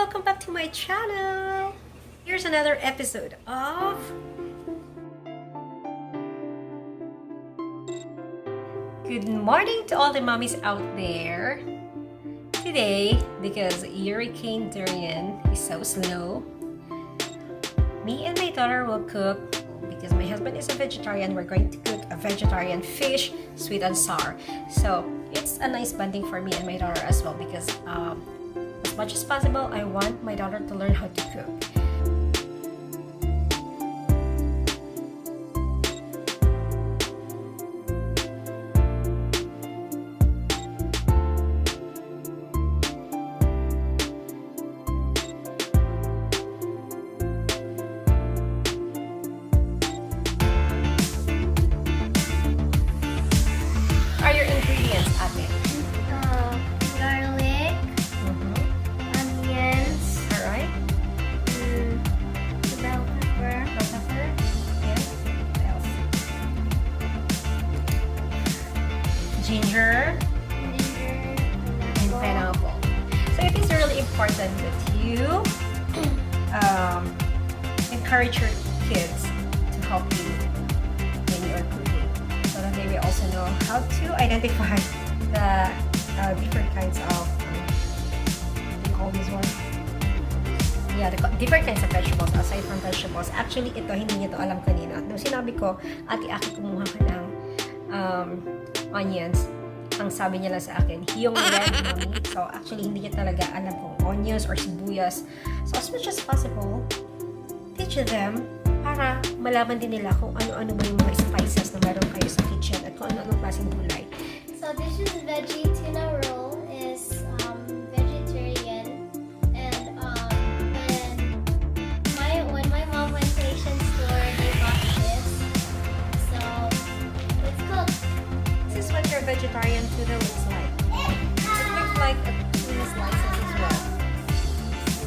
welcome back to my channel. Here's another episode of Good morning to all the mommies out there. Today, because Hurricane Dorian is so slow, me and my daughter will cook. Because my husband is a vegetarian, we're going to cook a vegetarian fish, sweet and sour. So it's a nice bonding for me and my daughter as well, because as much as possible, I want my daughter to learn how to cook. Garlic, onions, Alright. Bell pepper, Yeah. What else? Ginger and pineapple. So it is really important that you encourage your kids to help you when you are cooking, so that they will also know how to identify the different kinds of what do you call this one? Yeah, the different kinds of vegetables aside from vegetables. Actually, ito, hindi niya to alam kanina. Nung sinabi ko, ate, aki, kumuha ka ng onions. Ang sabi niya lang sa akin, yung red, mommy. So, actually, hindi niya talaga alam kung onions or sibuyas. So, as much as possible, teach them para malaman din nila kung ano-ano ba yung mga spices na meron kayo sa kitchen at kung ano-ano klaseng gulay. So this is veggie tuna roll. Is vegetarian, and when my mom went to Asian store, they bought this. So it's cooked. This is what your vegetarian tuna looks like. It looks like a tuna slices as well.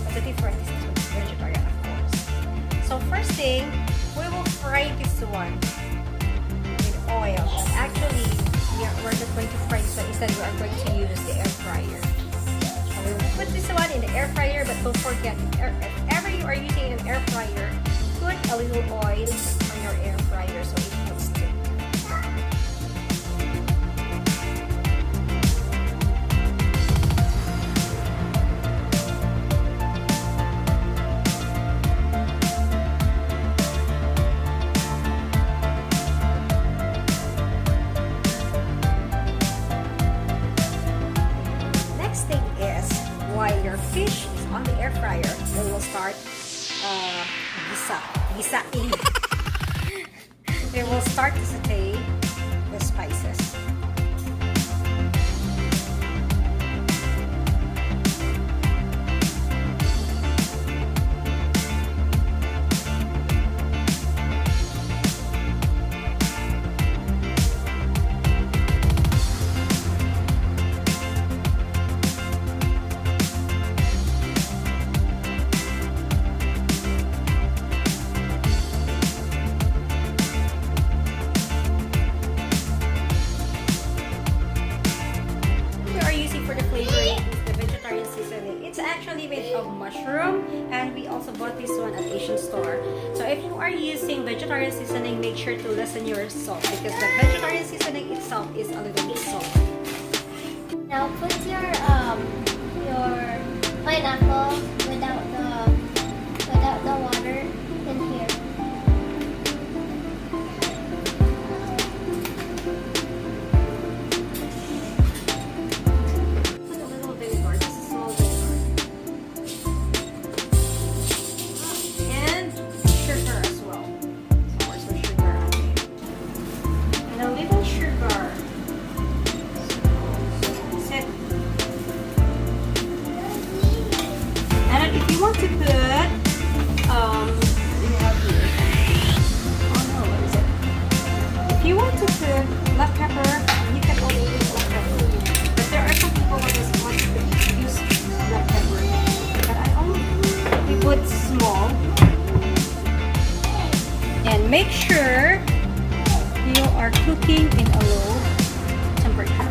But the difference is it's vegetarian, of course. So first thing, we will fry this one with oil. But actually, we're not going to fry this one. Instead, we are going to use the air fryer. So we will put this one in the air fryer, but don't forget, if ever you are using an air fryer, put a little oil on your air fryer so it won't stick. While your fish is on the air fryer, we will start gisaing. We will start to saute the spices. It's actually made of mushroom, and we also bought this one at Asian store. So if you are using vegetarian seasoning, make sure to lessen your salt, because the vegetarian seasoning itself is a little bit salty. Now put your pineapple without the water in here. If you want to put, if you want to put black pepper, you can only use black pepper. But there are some people who just want to use black pepper. But I only put small. And make sure you are cooking in a low temperature.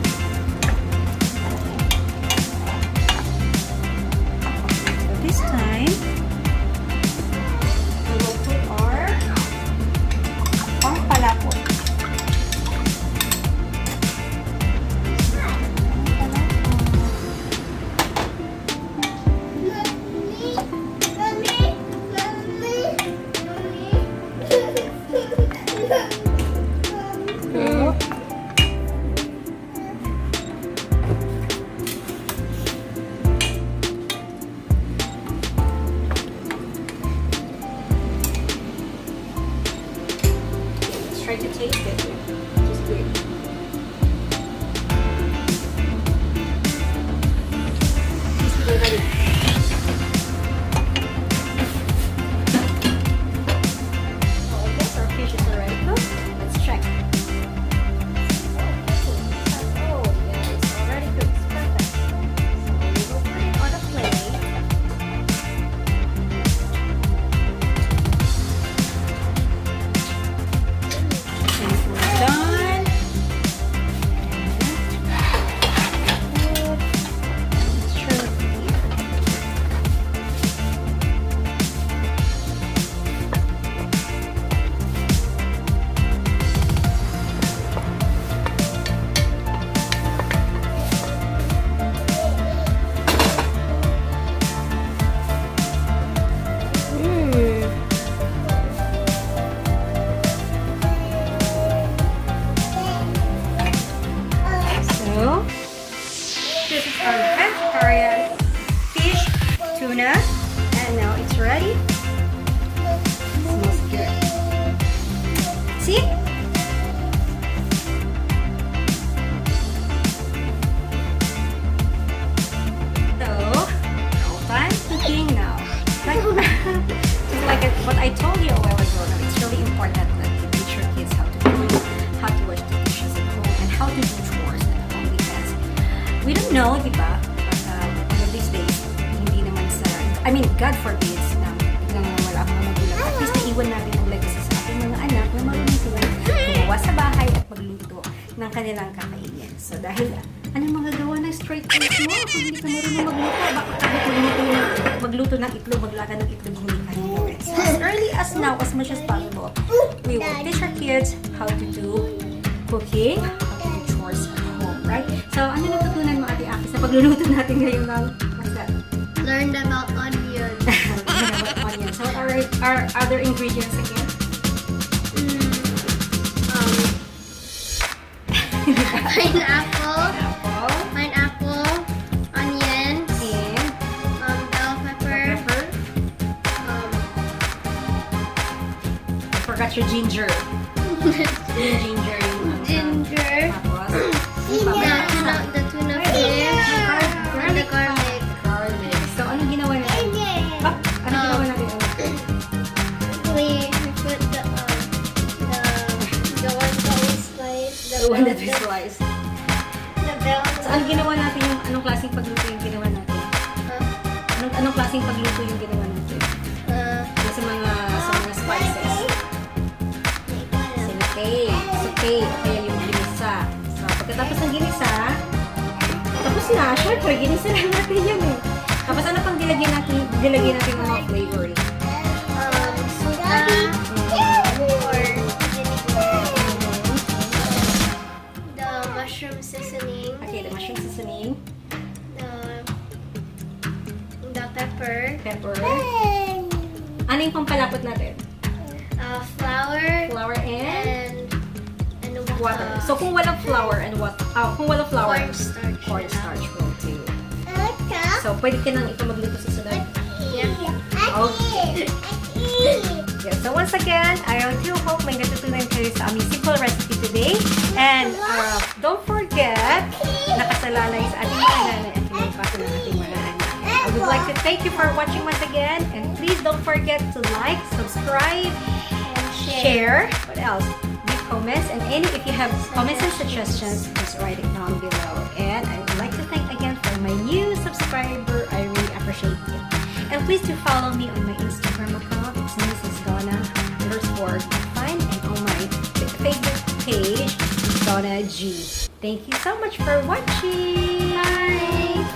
tuna. And now it's ready. Smells good. See? So, all time cooking now. Like what I told you a while ago, it's really important that you teach your kids how to cook, how to wash the dishes at home, and how to do chores at home because we don't know, di ba? One of these days, hindi naman sa, I mean, God forbids na biglang wala akong mga magulang. At least naiwan natin ang legacy sa ating mga anak na marunong sila gumawa sa bahay at magluto ng kanilang kakainin. So dahil, anong magagawa na straight face mo? Kung hindi ka marunong magluto, baka kahit magluto ng itlog, maglaka ng itlog, hindi ka gawin. So as early as now, as much as possible, we will teach our kids how to do cooking, how to do chores at home, right? So ano natutunan mo, Ate Aki, sa pagluluto natin ngayon ng, what's that? Learned about onions. Learn about onions. So what are our other ingredients again? Pineapple, Apple, onions, and bell pepper, I forgot your ginger. Yung ginger. ginger, Tapos, the tuna fish, and the garlic. Garlic. So, anong ginawa natin? Anong ginawa natin? We put the one that we sliced, The one that we sliced. the bell. So, anong ginawa natin yung anong klaseng pagluto yung ginawa natin? Anong klaseng pagluto yung ginawa natin? Sa mga spices. Sauté. O kaya yung ginisa. So, pagkatapos ng ginisa, tapos na. Siyempre, ginisa lang natin yan eh. Tapos ano pang dilagyan natin ng mga flavor? Suka, or vinegar. The mushroom seasoning. Okay, the mushroom seasoning. The pepper. Ano yung pampalapot natin? Flour. Flour and water. So kung walang flour and water, kung walang flour, Cornstarch. will do. So pwede ka nang ito magluto sa sunod. Yeah. Okay. Yeah, so once again, I do hope may natutunan kayo sa aming simple recipe today. And don't forget, nakasalalay sa ating mga nanay at pinagpato ng ating mga anak. I would like to thank you for watching once again. And please don't forget to like, subscribe, And share. What else? Leave comments. And if you have comments and suggestions, please write it down below. And I would like to thank again for my new subscriber. I really appreciate it. And please do follow me on my Instagram account. It's Mrs.Donna_Fine, and on my Facebook page, Donna G. Thank you so much for watching. Bye.